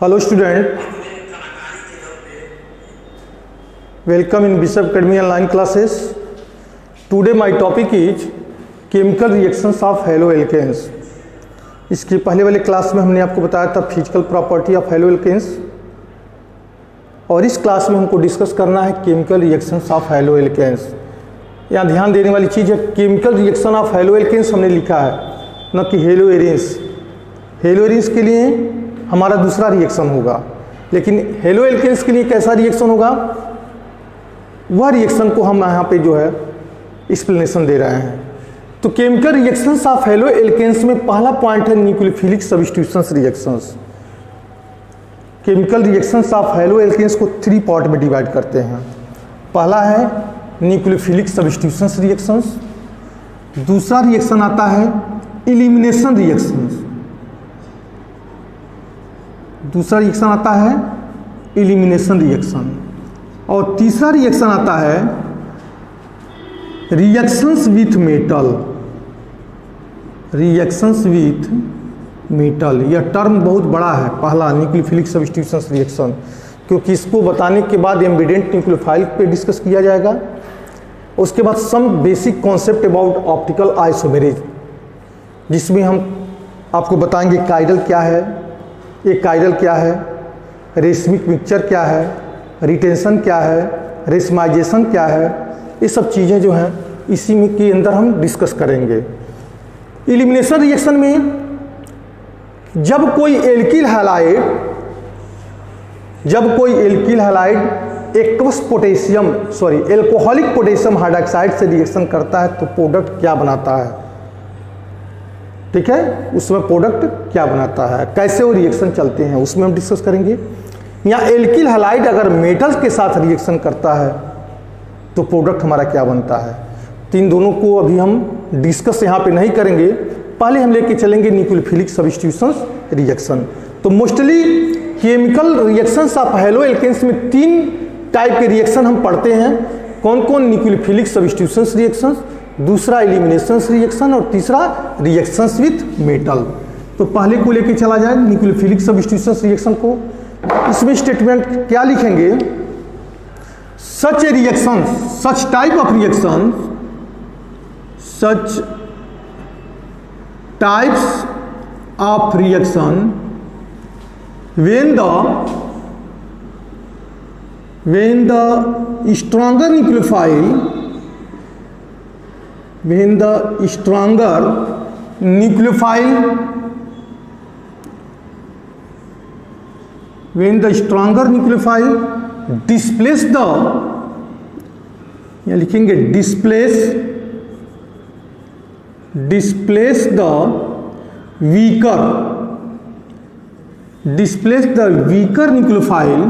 Hello student, welcome in Bishop Academy online classes. Today my topic is chemical reactions of haloalkanes. इसके पहले वाले class में हमने आपको बताया था फिजिकल प्रॉपर्टी ऑफ haloalkanes और इस क्लास में हमको डिस्कस करना है केमिकल रिएक्शंस ऑफ haloalkanes. यहाँ ध्यान देने वाली चीज़ है केमिकल रिएक्शन ऑफ haloalkanes हमने लिखा है न कि हेलोएरिन्स. हेलोएरिन्स के लिए हमारा दूसरा रिएक्शन होगा, लेकिन हेलोएल्केन्स के लिए कैसा रिएक्शन होगा वह रिएक्शन को हम यहाँ पे जो है एक्सप्लेनेशन दे रहे हैं. तो केमिकल रिएक्शंस ऑफ हेलोएल्केन्स में पहला पॉइंट है nucleophilic substitutions reactions. Chemical reactions of haloalkanes को 3 पार्ट में डिवाइड करते हैं. पहला है न्यूक्लियोफिलिक सब्स्टिट्यूशंस रिएक्शंस, दूसरा रिएक्शन आता है एलिमिनेशन रिएक्शंस, दूसरा रिएक्शन आता है एलिमिनेशन रिएक्शन और तीसरा रिएक्शन आता है reactions with metal. Reactions with metal यह टर्म बहुत बड़ा है. पहला न्यूक्लियोफिलिक सब्स्टिट्यूशंस रिएक्शन, क्योंकि इसको बताने के बाद एम्बिडेंट न्यूक्लियोफाइल पे डिस्कस किया जाएगा. उसके बाद some basic concept about optical isomerism, जिसमें हम आपको बताएंगे काइरल क्या है, एक काइरल क्या है, रेशमिक मिक्सचर क्या है, रिटेंशन क्या है, रेशमाइजेशन क्या है, ये सब चीज़ें जो हैं इसी में के अंदर हम डिस्कस करेंगे. एलिमिनेशन रिएक्शन में जब कोई alkyl halide aqueous potassium alcoholic potassium hydroxide से रिएक्शन करता है तो प्रोडक्ट क्या बनाता है. ठीक है, उसमें प्रोडक्ट क्या बनाता है, कैसे वो रिएक्शन चलते हैं, उसमें हम डिस्कस करेंगे. या एल्किल हैलाइड अगर मेटल्स के साथ रिएक्शन करता है तो प्रोडक्ट हमारा क्या बनता है. तो इन दोनों को अभी हम डिस्कस यहाँ पे नहीं करेंगे. पहले हम लेके चलेंगे न्यूक्लियोफिलिक सब्स्टिट्यूशंस रिएक्शन. तो mostly chemical reactions of haloalkanes में 3 टाइप के रिएक्शन हम पढ़ते हैं. कौन कौन? न्यूक्लियोफिलिक सब्स्टिट्यूशंस रिएक्शंस, दूसरा एलिमिनेशंस रिएक्शन और तीसरा रिएक्शंस विथ मेटल. तो पहले को लेके चला जाए न्यूक्लियोफिलिक सब्स्टिट्यूशंस रिएक्शन को. इसमें स्टेटमेंट क्या लिखेंगे? Such a reaction, such type of reaction, such types of reaction when the stronger nucleophile displace the, यहाँ लिखेंगे displace the weaker nucleophile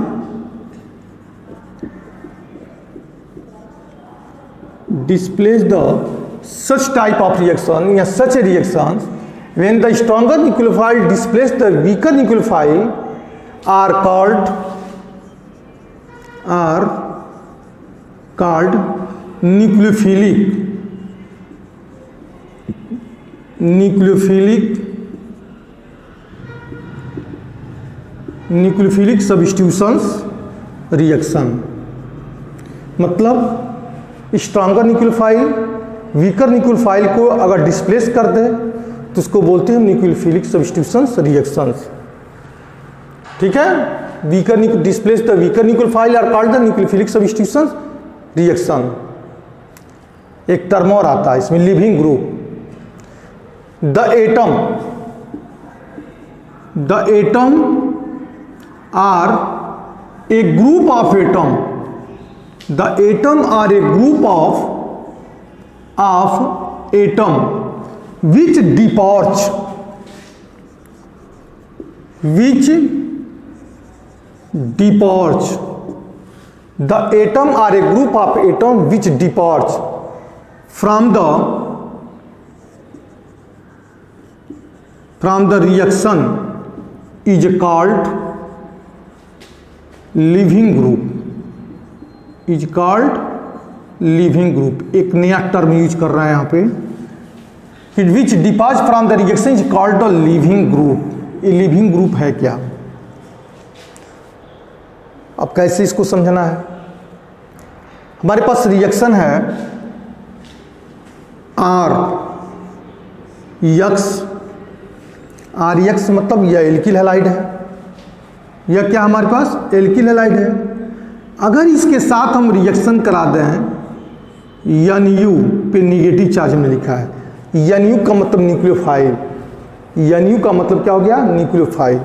such type of reaction या such a reaction when the stronger nucleophile displace the weaker nucleophile are called nucleophilic substitutions reaction. मतलब stronger nucleophile weaker nucleophile को अगर displace कर दे तो उसको बोलते हैं न्यूक्लियोफिलिक सब्स्टिट्यूशंस रिएक्शंस. ठीक है, weaker displace the weaker nucleophile are called the nucleophilic substitutions reaction. एक टर्म और आता है इसमें, leaving group. The atom are a group of atom. The atom are a group of atom which departs the atom are a group of atom which departs from the reaction is called leaving group. एक नया term use कर रहा है यहाँ पे, which depart from the reaction is called the leaving group. ये leaving group है क्या? अब कैसे इसको समझना है, हमारे पास रिएक्शन है आर यक्स मतलब यह एल्किल हैलाइड है, यह क्या हमारे पास एल्किल हैलाइड है। अगर इसके साथ हम रिएक्शन करा दें NU पे निगेटिव चार्ज में लिखा है, NU का मतलब न्यूक्लियोफाइल, NU का मतलब क्या हो गया न्यूक्लियोफाइल,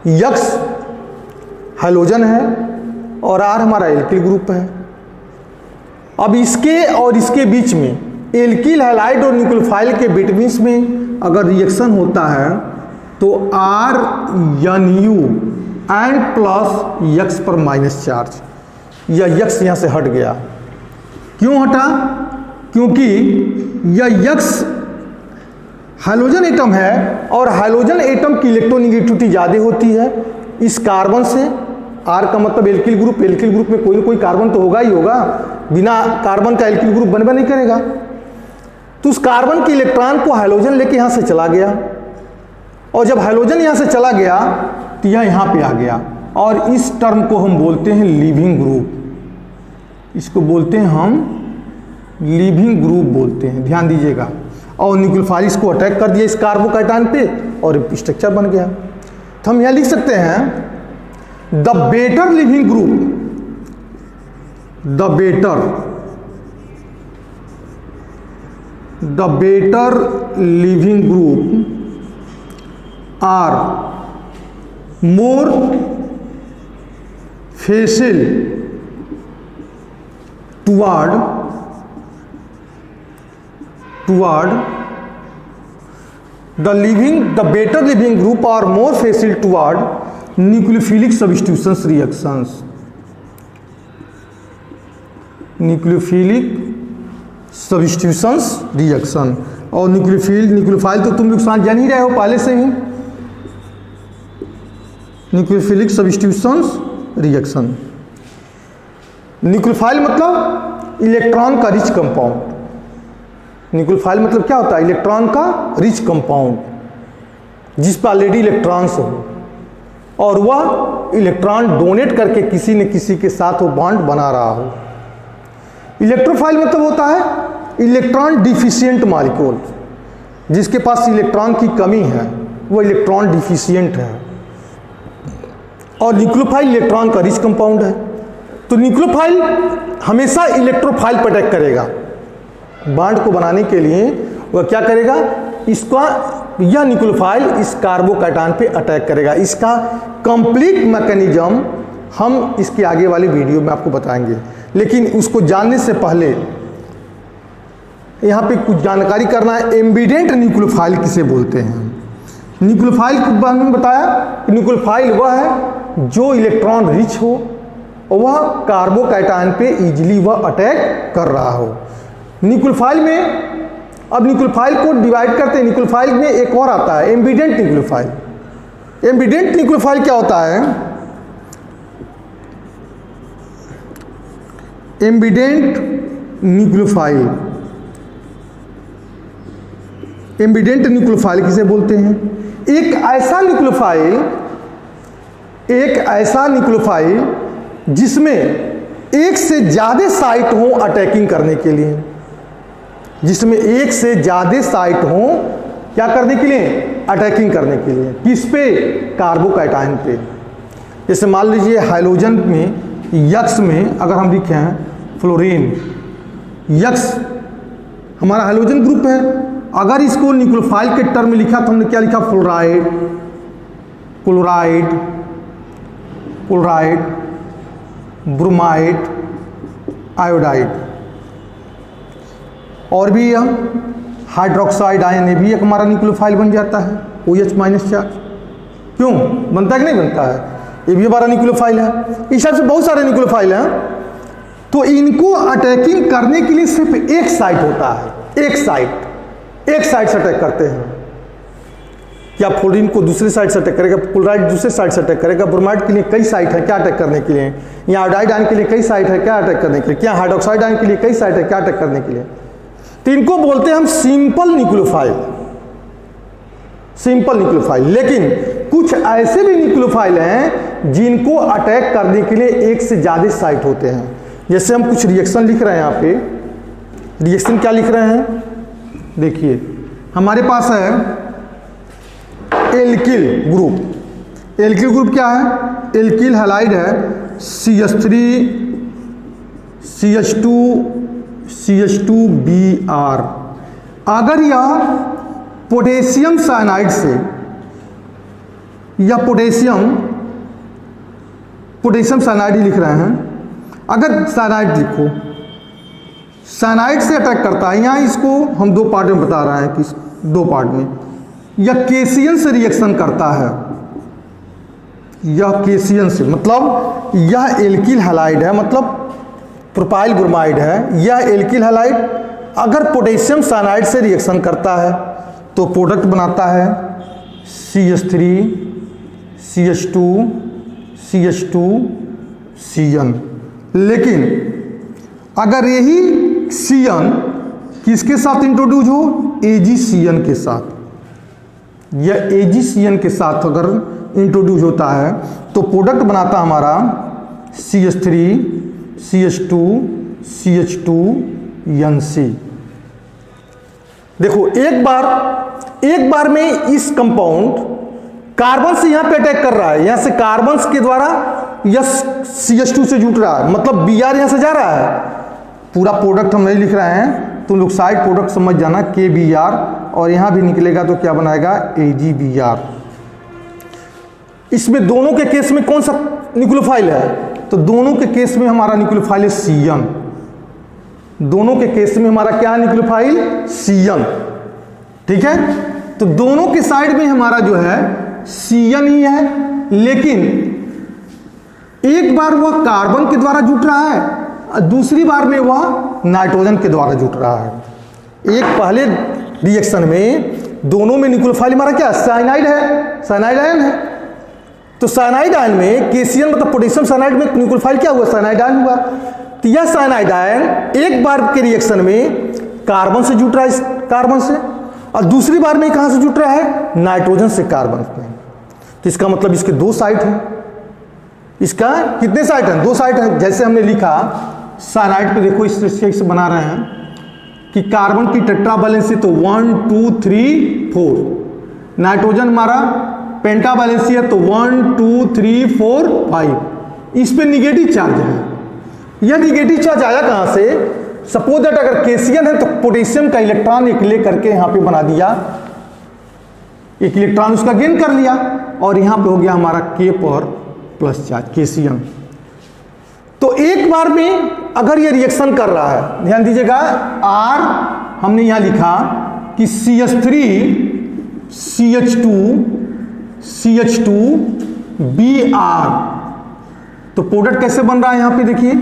यक्स हैलोजन है और R हमारा एल्किल ग्रुप है। अब इसके और इसके बीच में एल्किल हैलाइड और न्यूक्लियोफाइल के बिटवीन में अगर रिएक्शन होता है तो RNU एंड प्लस यक्स पर माइनस चार्ज, यह यक्स यहाँ से हट गया। क्यों हटा? क्योंकि यह यक्स हाइड्रोजन एटम है और हाइड्रोजन एटम की इलेक्ट्रोनेगेटिविटी ज़्यादा होती है इस कार्बन से। R का मतलब एल्किल ग्रुप, एल्किल ग्रुप में कोई ना कोई कार्बन तो होगा ही होगा, बिना कार्बन का एल्किल ग्रुप बनबे नहीं करेगा। तो उस कार्बन के इलेक्ट्रॉन को हाइड्रोजन लेके यहाँ से चला गया और जब हाइड्रोजन यहाँ से चला गया तो यह यहाँ पे आ गया और इस टर्म को हम बोलते हैं लीविंग ग्रुप, इसको बोलते हैं हम लीविंग ग्रुप बोलते हैं, ध्यान दीजिएगा। और न्यूक्लियोफाइल इसको अटैक कर दिया इस कार्बोकैटायन पे और स्ट्रक्चर बन गया। तो हम यहाँ लिख सकते हैं the better leaving group, the better leaving group are more facile toward the better living group are more facile toward nucleophilic substitutions reactions, nucleophilic substitutions reaction। और न्यूक्लियोफाइल तो तुम लोग जान ही रहे हो पहले से ही, न्यूक्लियोफिलिक सब्स्टिट्यूशंस रिएक्शन। न्यूक्लियोफाइल मतलब इलेक्ट्रॉन का रिच कंपाउंड, न्यूक्लियोफाइल मतलब क्या होता है इलेक्ट्रॉन का रिच कंपाउंड जिस पर ऑलरेडी इलेक्ट्रॉन्स हो और वह इलेक्ट्रॉन डोनेट करके किसी न किसी के साथ वो बॉन्ड बना रहा हो। इलेक्ट्रोफाइल मतलब होता है इलेक्ट्रॉन डिफिशिएंट मॉलिक्यूल, जिसके पास इलेक्ट्रॉन की कमी है वो इलेक्ट्रॉन डिफिशिएंट है। और न्यूक्लियोफाइल इलेक्ट्रॉन का रिच कंपाउंड है। तो न्यूक्लियोफाइल हमेशा इलेक्ट्रोफाइल पर अटैक करेगा, बॉन्ड को बनाने के लिए वह क्या करेगा, इसका यह न्यूक्लियोफाइल इस कार्बोकैटायन पे अटैक करेगा। इसका कंप्लीट मैकेनिज्म हम इसके आगे वाले वीडियो में आपको बताएंगे, लेकिन उसको जानने से पहले यहाँ पे कुछ जानकारी करना है। एम्बिडेंट न्यूक्लियोफाइल किसे बोलते हैं? न्यूक्लियोफाइल के बारे में बताया कि न्यूक्लियोफाइल वह है जो इलेक्ट्रॉन रिच हो और वह कार्बोकैटायन पे इजीली वह अटैक कर रहा हो। न्यूक्लियोफाइल में अब न्यूक्लियोफाइल को डिवाइड करते हैं। न्यूक्लियोफाइल में एक और आता है एम्बिडेंट न्यूक्लियोफाइल। एम्बिडेंट न्यूक्लियोफाइल क्या होता है? एम्बिडेंट न्यूक्लियोफाइल, एम्बिडेंट न्यूक्लियोफाइल किसे बोलते हैं? एक ऐसा न्यूक्लियोफाइल जिसमें एक से ज्यादा साइट हो अटैकिंग करने के लिए, जिसमें एक से ज्यादा साइट हो क्या करने के लिए, अटैकिंग करने के लिए। किस पे? कार्बोकैटायन पे। जैसे मान लीजिए हाइड्रोजन में यक्स में अगर हम लिखे हैं फ्लोरीन, यक्स हमारा हाइड्रोजन ग्रुप है, अगर इसको न्यूक्लियोफाइल के टर्म में लिखा तो हमने क्या लिखा, fluoride, chloride, chloride, bromide, iodide. और भी हम हाइड्रोक्साइड आयन ये भी एक हमारा न्यूक्लियोफाइल बन जाता है, OH माइनस चार्ज। क्यों बनता है कि नहीं बनता है? ये भी हमारा न्यूक्लियोफाइल है। इस हिसाब से बहुत सारे न्यूक्लियोफाइल हैं। तो इनको अटैकिंग करने के लिए सिर्फ एक साइट होता है, एक साइड से अटैक करते हैं। क्या फ्लोरीन को दूसरी साइड से अटैक करेगा, क्लोराइड दूसरे साइड से अटैक करेगा, ब्रोमाइड के लिए कई साइट है क्या अटैक करने के लिए, या आयोडाइड आयन के लिए कई साइट है क्या अटैक करने के लिए, क्या हाइड्रोक्साइड आयन के लिए कई साइट है क्या अटैक करने के लिए। तो इनको बोलते हैं हम सिंपल न्यूक्लियोफाइल, सिंपल न्यूक्लियोफाइल। लेकिन कुछ ऐसे भी न्यूक्लियोफाइल हैं जिनको अटैक करने के लिए एक से ज़्यादा साइट होते हैं। जैसे हम कुछ रिएक्शन लिख रहे हैं, यहाँ पे रिएक्शन क्या लिख रहे हैं, देखिए हमारे पास है एल्किल ग्रुप। एल्किल ग्रुप क्या है, एल्किल हैलाइड है CH3 CH2Br। अगर यह पोटेशियम साइनाइड से या पोटेशियम साइनाइड ही लिख रहे हैं, अगर साइनाइड लिखो, साइनाइड से अटैक करता है, यहाँ इसको हम दो पार्ट में बता रहे हैं कि दो पार्ट में, यह केसियन से रिएक्शन करता है, यह केसियन से, मतलब यह एल्किल हैलाइड है, मतलब प्रोपाइल ब्रोमाइड है, यह एल्किल हैलाइड अगर पोटेशियम साइनाइड से रिएक्शन करता है तो प्रोडक्ट बनाता है CH3 CH2 CH2 Cn। लेकिन अगर यही Cn किसके साथ इंट्रोड्यूस हो, AgCN के साथ, यह AgCN के साथ अगर इंट्रोड्यूस होता है तो प्रोडक्ट बनाता हमारा CH3 CH2 CH2NC। देखो एक बार में इस कंपाउंड कार्बन से यहां पे अटैक कर रहा है, यहां से कार्बन के द्वारा यह CH2 से जुट रहा है, मतलब Br यहां से जा रहा है। पूरा प्रोडक्ट हम नहीं लिख रहे हैं, तुम लोग साइड प्रोडक्ट समझ जाना KBr, और यहां भी निकलेगा तो क्या बनाएगा AgBr। इसमें दोनों के केस में कौन सा न्यूक्लियोफाइल है, तो दोनों के केस में हमारा न्यूक्लियोफाइल है Cn। दोनों के केस में हमारा क्या न्यूक्लियोफाइल, Cn, ठीक है। तो दोनों के साइड में हमारा जो है Cn ही है, लेकिन एक बार वह कार्बन के द्वारा जुट रहा है, दूसरी बार में वह नाइट्रोजन के द्वारा जुट रहा है। एक पहले रिएक्शन में दोनों में न्यूक्लियोफाइल हमारा क्या, साइनाइड है, साइनाइड आयन है। तो साइनाइड आयन में केसियन मतलब पोटेशियम साइनाइड में न्यूक्लियोफाइल क्या हुआ, साइनाइड आयन हुआ। तो यह साइनाइड आयन एक बार के रिएक्शन में कार्बन से जुट रहा है, कार्बन से, और दूसरी बार में कहां से जुट रहा है, नाइट्रोजन से कार्बन में। तो इसका मतलब इसके दो साइट हैं। इसका कितने साइट हैं, दो साइट हैं। जैसे हमने लिखा साइनाइड पे, देखो इस तरीके से बना रहे हैं कि कार्बन की टेट्रा वैलेंसी तो 1 2 3 4, नाइट्रोजन हमारा पेंटा वैलेंसी है तो 1 2 3 4 5। इस पे निगेटिव चार्ज है। यह निगेटिव चार्ज आया कहां से, सपोज दैट अगर केसियन है तो पोटेशियम का इलेक्ट्रॉन एक ले करके यहां पे बना दिया, एक इलेक्ट्रॉन उसका गेन कर लिया, और यहां पे हो गया हमारा K पर प्लस चार्ज केसियन। तो एक बार में अगर ये रिएक्शन कर रहा है, ध्यान दीजिएगा, R हमने यहां लिखा कि CH3 CH2Br। तो प्रोडक्ट कैसे बन रहा है, यहां पे देखिए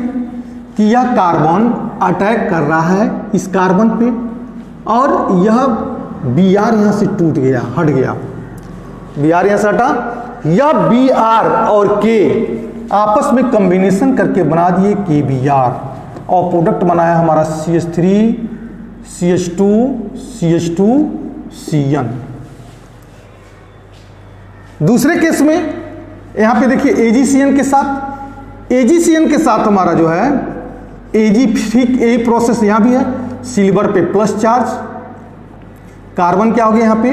कि यह कार्बन अटैक कर रहा है इस कार्बन पे, और यह Br यहां से टूट गया, हट गया, Br यहां से हटा, यह Br और K आपस में कॉम्बिनेशन करके बना दिए KBr, और प्रोडक्ट बनाया हमारा CH3 CH2 CH2Cn। दूसरे केस में यहां पे देखिए AgCN के साथ हमारा जो है ठीक यही प्रोसेस यहां भी है, सिल्वर पे प्लस चार्ज, कार्बन क्या हो गया यहां पे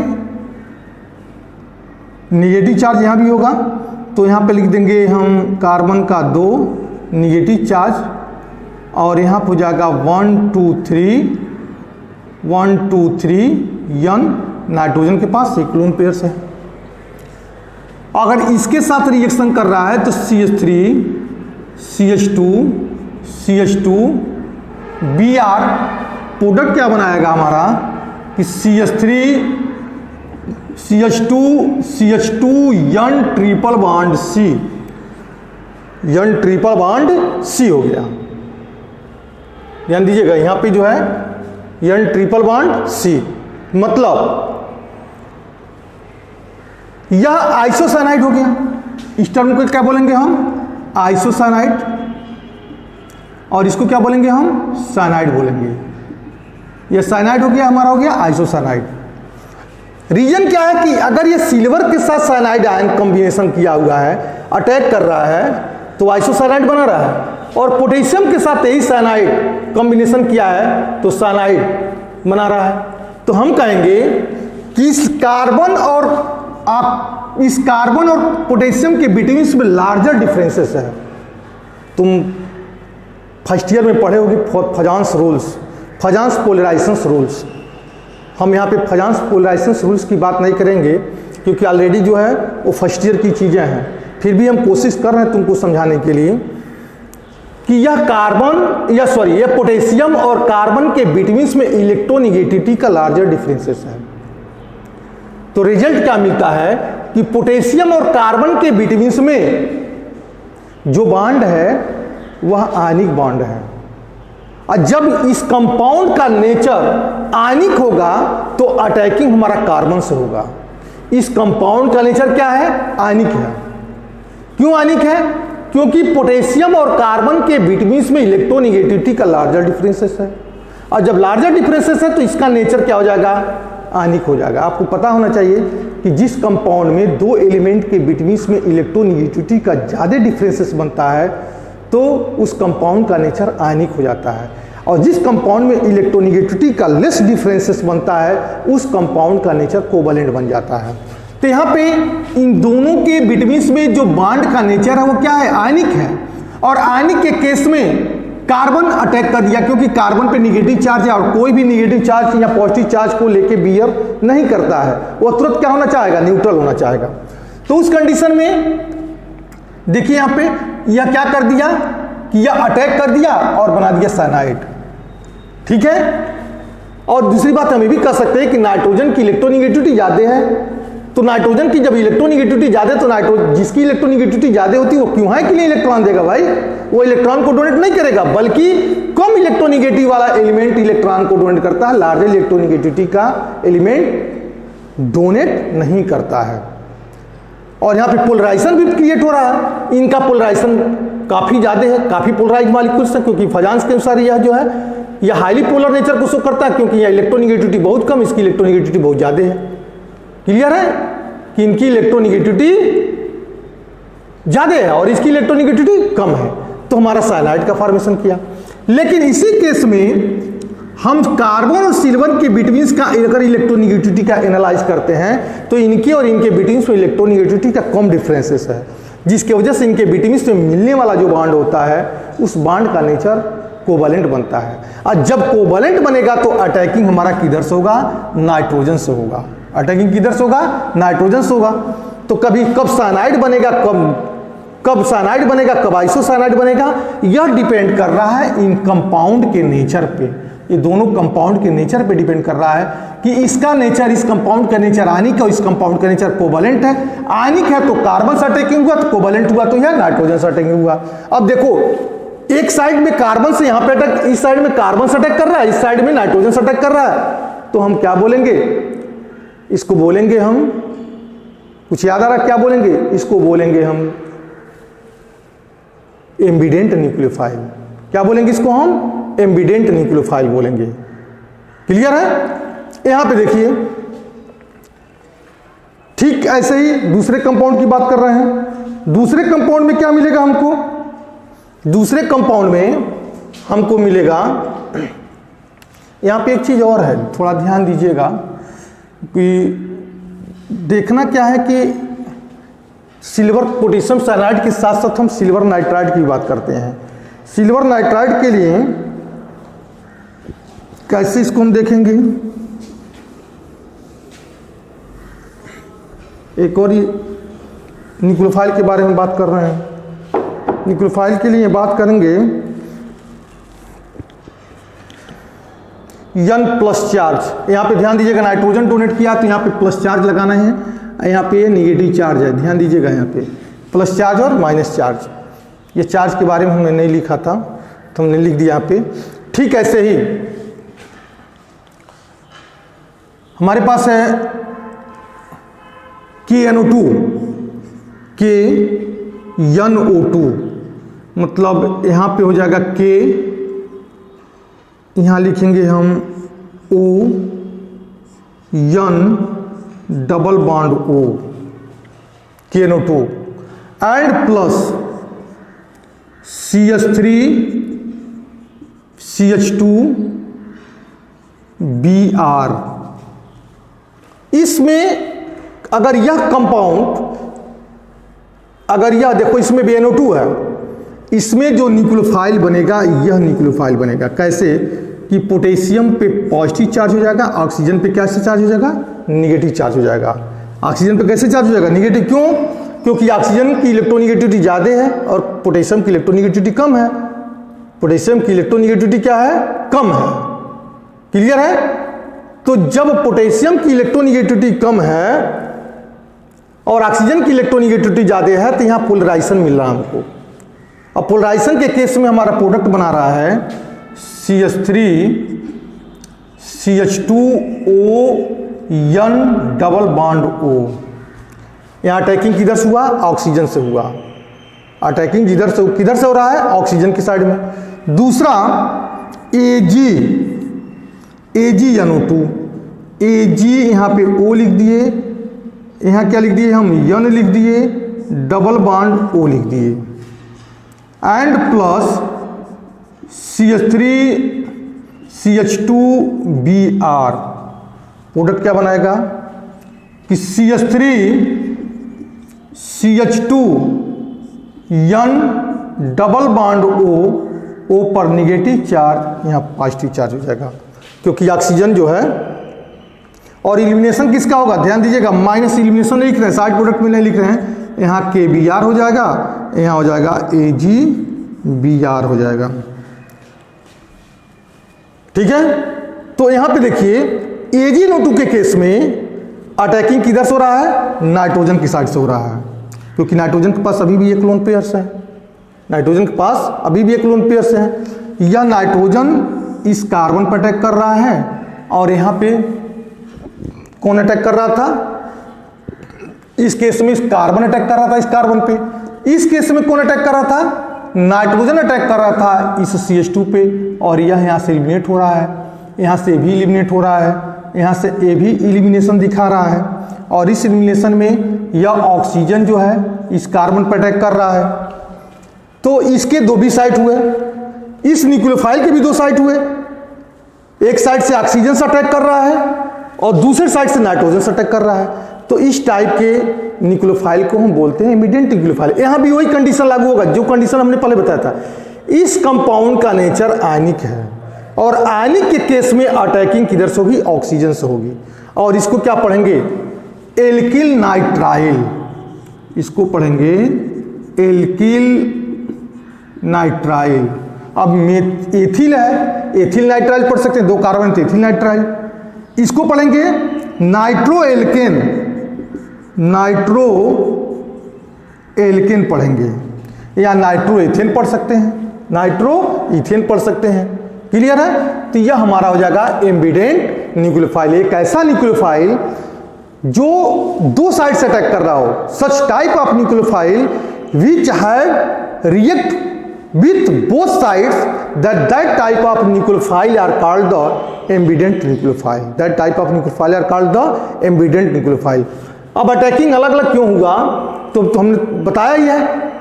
निगेटिव चार्ज, यहां भी होगा, तो यहां पे लिख देंगे हम कार्बन का 2 निगेटिव चार्ज, और यहां पे हो जाएगा 1 2 3 N, नाइट्रोजन के पास एक लोन पेयर है। अगर इसके साथ रिएक्शन कर रहा है तो CH3 CH2 Br, प्रोडक्ट क्या बनाएगा हमारा कि CH2 N triple bond C हो गया। ध्यान दीजिएगा यहां पे जो है N ट्रिपल बॉन्ड C, मतलब यह आइसोसाइनाइड हो गया। इस टर्म को क्या बोलेंगे हम, आइसोसाइनाइड, और इसको क्या बोलेंगे हम, साइनाइड बोलेंगे। यह साइनाइड हो गया, हमारा हो गया आइसोसाइनाइड। रीजन क्या है कि अगर ये सिल्वर के साथ साइनाइड आयन कॉम्बिनेशन किया हुआ है, अटैक कर रहा है, तो आइसोसाइनाइड बना रहा है, और पोटेशियम के साथ यही साइनाइड कॉम्बिनेशन किया है तो साइनाइड बना रहा है। तो हम कहेंगे कि इस कार्बन और पोटेशियम के बिटवीन में लार्जर डिफरेंसेस है। तुम फर्स्ट ईयर में पढ़े होगे Fajans rules, Fajans polarization rules. हम यहाँ पे फजांस पोलराइजेशन रूल्स की बात नहीं करेंगे क्योंकि ऑलरेडी जो है वो फर्स्ट ईयर की चीज़ें हैं, फिर भी हम कोशिश कर रहे हैं तुमको समझाने के लिए कि यह पोटेशियम और कार्बन के बिटवीन में इलेक्ट्रोनिगेटिविटी का लार्जर डिफरेंसेस है। तो रिजल्ट क्या मिलता है कि पोटेशियम और कार्बन के बिटवीन में जो बॉन्ड है वह आयनिक बॉन्ड है, और जब इस कंपाउंड का नेचर आयनिक होगा तो अटैकिंग हमारा कार्बन से होगा। इस कंपाउंड का नेचर क्या है? आयनिक है। क्यों आयनिक है? क्योंकि पोटेशियम और कार्बन के बिटवीन में इलेक्ट्रोनिगेटिविटी का लार्जर डिफरेंसेस है, और जब लार्जर डिफरेंसेस है तो इसका नेचर क्या हो जाएगा? आयनिक हो जाएगा। आपको पता होना चाहिए कि जिस कंपाउंड में दो एलिमेंट के बिटवीन में इलेक्ट्रोनिगेटिविटी का ज़्यादा डिफरेंसेस बनता है तो उस कंपाउंड का नेचर आयनिक हो जाता है, और जिस कंपाउंड में इलेक्ट्रोनिगेटिविटी का लेस डिफरेंसेस बनता है उस कंपाउंड का नेचर कोवैलेंट बन जाता है। तो यहाँ पे इन दोनों के बिटवीन में जो बॉन्ड का नेचर है वो क्या है? आयनिक है। और आयनिक के केस में कार्बन अटैक कर दिया क्योंकि कार्बन पे निगेटिव चार्ज है, और कोई भी निगेटिव चार्ज या पॉजिटिव चार्ज को लेके बियर नहीं करता है, वो तुरंत क्या होना चाहेगा? न्यूट्रल होना चाहेगा। तो उस कंडीशन में देखिए यहाँ पे यह क्या कर दिया कि यह अटैक कर दिया और बना दिया साइनाइड। ठीक है। और दूसरी बात हम ये भी कह सकते हैं कि नाइट्रोजन की इलेक्ट्रोनिगेटिविटी ज्यादा है, तो नाइट्रोजन की जब इलेक्ट्रोनिगेटिविटी ज्यादा है तो नाइट्रोजन जिसकी इलेक्ट्रोनिगेटिविटी ज्यादा होती है वो क्यों है के लिए इलेक्ट्रॉन देगा भाई? वो इलेक्ट्रॉन को डोनेट नहीं करेगा, बल्कि कम इलेक्ट्रोनिगेटिव वाला एलिमेंट इलेक्ट्रॉन को डोनेट करता है, लार्जर इलेक्ट्रोनिगेटिविटी का एलिमेंट डोनेट नहीं करता है। और यहाँ पे पोलराइजेशन भी क्रिएट हो रहा है। इनका पोलराइजेशन काफी ज्यादा है, काफी पोलराइज मॉलिक्यूल्स है, क्योंकि फजांस के अनुसार यह जो है यह हाईली पोलर नेचर को शो करता है, क्योंकि यह इलेक्ट्रोनिगेटिविटी बहुत कम, इसकी इलेक्ट्रोनिगेटिविटी बहुत ज्यादा है। क्लियर है कि इनकी इलेक्ट्रोनिगेटिविटी ज्यादा है और इसकी इलेक्ट्रोनिगेटिविटी कम है, तो हमारा साइनाइड का फॉर्मेशन किया। लेकिन इसी केस में हम कार्बन और सिल्वर के बिटवीन का अगर इलेक्ट्रोनिगेटिविटी का एनालाइज करते हैं तो इनके और इनके बिटवीन में इलेक्ट्रोनिगेटिविटी का कम डिफरेंसेस है, जिसकी वजह से इनके बिटवीन में मिलने वाला जो बॉन्ड होता है उस बॉन्ड का नेचर कोवैलेंट बनता है। और जब कोवैलेंट बनेगा तो अटैकिंग हमारा किधर से होगा? नाइट्रोजन से होगा। अटैकिंग किधर से होगा? नाइट्रोजन से होगा। तो कब साइनाइड बनेगा, कब साइनाइड बनेगा, कब आइसोसाइनाइड बनेगा, यह डिपेंड कर रहा है इन कंपाउंड के नेचर पे। ये दोनों कंपाउंड के नेचर पे डिपेंड कर रहा है कि इसका नेचर, इस कंपाउंड का नेचर आयनिक और इस कंपाउंड का नेचर कोवैलेंट है। आयनिक है तो कार्बन से अटैकिंग हुआ, तो कोवैलेंट हुआ तो यह नाइट्रोजन से अटैकिंग हुआ। अब देखो एक साइड में कार्बन से यहां पे अटैक, इस साइड में कार्बन से अटैक कर रहा है, इस साइड में नाइट्रोजन से अटैक कर रहा है, तो हम क्या बोलेंगे? इसको बोलेंगे हम, कुछ याद आ रहा क्या बोलेंगे? इसको बोलेंगे हम एम्बिडेंट न्यूक्लियोफाइल। क्या बोलेंगे इसको हम? एम्बिडेंट न्यूक्लियोफाइल बोलेंगे। क्लियर है? यहां पे देखिए ठीक ऐसे ही दूसरे कंपाउंड की बात कर रहे हैं। दूसरे कंपाउंड में क्या मिलेगा हमको? दूसरे कंपाउंड में हमको मिलेगा, यहां पे एक चीज और है, थोड़ा ध्यान दीजिएगा कि देखना क्या है कि सिल्वर पोटेशियम साइनाइड के साथ साथ हम सिल्वर नाइट्राइड की बात करते हैं। सिल्वर नाइट्राइड के लिए कैसे इसको हम देखेंगे? एक और न्यूक्लियोफाइल के बारे में बात कर रहे हैं। न्यूक्लियोफाइल के लिए बात करेंगे N प्लस चार्ज। यहाँ पे ध्यान दीजिएगा, नाइट्रोजन डोनेट किया तो यहाँ पे प्लस चार्ज लगाना है, यहाँ पे निगेटिव चार्ज है, ध्यान दीजिएगा यहाँ पे प्लस चार्ज और माइनस चार्ज। ये चार्ज के बारे में हमने नहीं लिखा था तो हमने लिख दिया यहाँ पे। ठीक ऐसे ही हमारे पास है KNO2, KNO2 मतलब यहाँ पे हो जाएगा K, यहाँ लिखेंगे हम O N double bond O KNO2 and plus CH3 CH2 Br। इसमें अगर यह कंपाउंड, अगर यह देखो इसमें भी NO2 है, इसमें जो न्यूक्लियोफाइल बनेगा यह न्यूक्लियोफाइल बनेगा। कैसे कि पोटेशियम पे पॉजिटिव चार्ज हो जाएगा, ऑक्सीजन पे कैसे चार्ज हो जाएगा, निगेटिव चार्ज हो जाएगा। ऑक्सीजन पे कैसे चार्ज हो जाएगा, निगेटिव। क्यों? क्योंकि ऑक्सीजन की इलेक्ट्रोनिगेटिविटी ज़्यादा है और पोटेशियम की इलेक्ट्रोनिगेटिविटी कम है। पोटेशियम की इलेक्ट्रोनिगेटिविटी क्या है, कम है। क्लियर है? तो जब पोटेशियम की इलेक्ट्रोनिगेटिविटी कम है और ऑक्सीजन की इलेक्ट्रोनिगेटिविटी ज़्यादा है तो यहाँ पोलराइजेशन मिल रहा है हमको। अब पोलराइजेशन के केस में हमारा प्रोडक्ट बना रहा है CH3 CH2O N double bond O। यहाँ अटैकिंग किधर से हुआ, ऑक्सीजन से हुआ। अटैकिंग किधर से हो रहा है, ऑक्सीजन की साइड में। दूसरा AgNO2, Ag यहाँ पे O लिख दिए, यहाँ क्या लिख दिए हम, N लिख दिए, डबल बॉन्ड O लिख दिए and plus CH3 CH2 Br। Product क्या बनाएगा कि CH3 CH2 N double bond O पर निगेटिव चार्ज, यहाँ पॉजिटिव चार्ज हो जाएगा क्योंकि ऑक्सीजन जो है। और इलिमिनेशन किसका होगा, ध्यान दीजिएगा, माइनस इलिमिनेशन नहीं लिख रहे हैं, साइड प्रोडक्ट में नहीं लिख रहे हैं। यहाँ KBr हो जाएगा, यहाँ हो जाएगा AgBr हो जाएगा। ठीक है? तो यहाँ पे देखिए AgNO2 के केस में अटैकिंग किधर से हो रहा है, नाइट्रोजन की साइड से हो रहा है क्योंकि नाइट्रोजन के पास अभी भी एक लोन पेयर्स है। नाइट्रोजन के पास अभी भी एक लोन पेयर्स है। यह नाइट्रोजन इस कार्बन पर अटैक कर रहा है और यहाँ पे कौन अटैक कर रहा था, इस केस में इस कार्बन अटैक कर रहा था इस कार्बन पे। इस केस में कौन अटैक कर रहा था, नाइट्रोजन अटैक कर रहा था इस CH2 पे और यह यहाँ से एलिमिनेट हो रहा है, यहाँ से भी एलिमिनेट हो रहा है, यहाँ से ए भी एलिमिनेशन दिखा रहा है और इस एलिमिनेशन में यह ऑक्सीजन जो है इस कार्बन पर अटैक कर रहा है। तो इसके दो भी साइट हुए, इस न्यूक्लियोफाइल के भी दो साइट हुए। एक साइड से ऑक्सीजन से अटैक कर रहा है और दूसरे साइड से नाइट्रोजन से अटैक कर रहा है। तो इस टाइप के न्यूक्लियोफाइल को हम बोलते हैं इमीडिएट न्यूक्लियोफाइल। यहाँ भी वही कंडीशन लागू होगा जो कंडीशन हमने पहले बताया था। इस कंपाउंड का नेचर आयनिक है और आयनिक के केस में अटैकिंग किधर से होगी, ऑक्सीजन से होगी। और इसको क्या पढ़ेंगे, एल्किल नाइट्राइल। इसको पढ़ेंगे एल्किल नाइट्राइल। अब एथिल है, एथिल नाइट्राइल पढ़ सकते हैं, दो कार्बन थे, एथिल नाइट्राइल। इसको पढ़ेंगे नाइट्रो एल्केन, नाइट्रो एल्केन पढ़ेंगे या नाइट्रो इथेन पढ़ सकते हैं, नाइट्रो इथेन पढ़ सकते हैं। क्लियर है? तो यह हमारा हो जाएगा एम्बिडेंट न्यूक्लियोफाइल। एक ऐसा न्यूक्लियोफाइल जो दो साइड से अटैक कर रहा हो, सच type of nucleophile which have react with both sides, that type of nucleophile are called the ambident nucleophile. That type of nucleophile are called the ambident nucleophile. अब attacking अलग अलग क्यों हुआ, तो हमने बताया ही है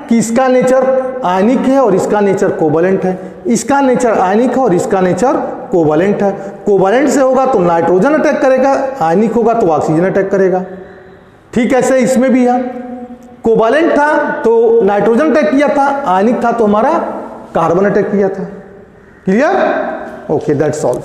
कि इसका नेचर आयनिक है और इसका नेचर कोवलेंट है। इसका नेचर आयनिक है और इसका नेचर कोवलेंट है। कोवलेंट से होगा तो नाइट्रोजन अटैक करेगा, आयनिक होगा तो ऑक्सीजन अटैक करेगा। ठीक ऐसे इसमें भी है, कोवलेंट था तो नाइट्रोजन अटैक किया था, आयनिक था तो हमारा कार्बन अटैक किया था। क्लियर? Okay, that's all.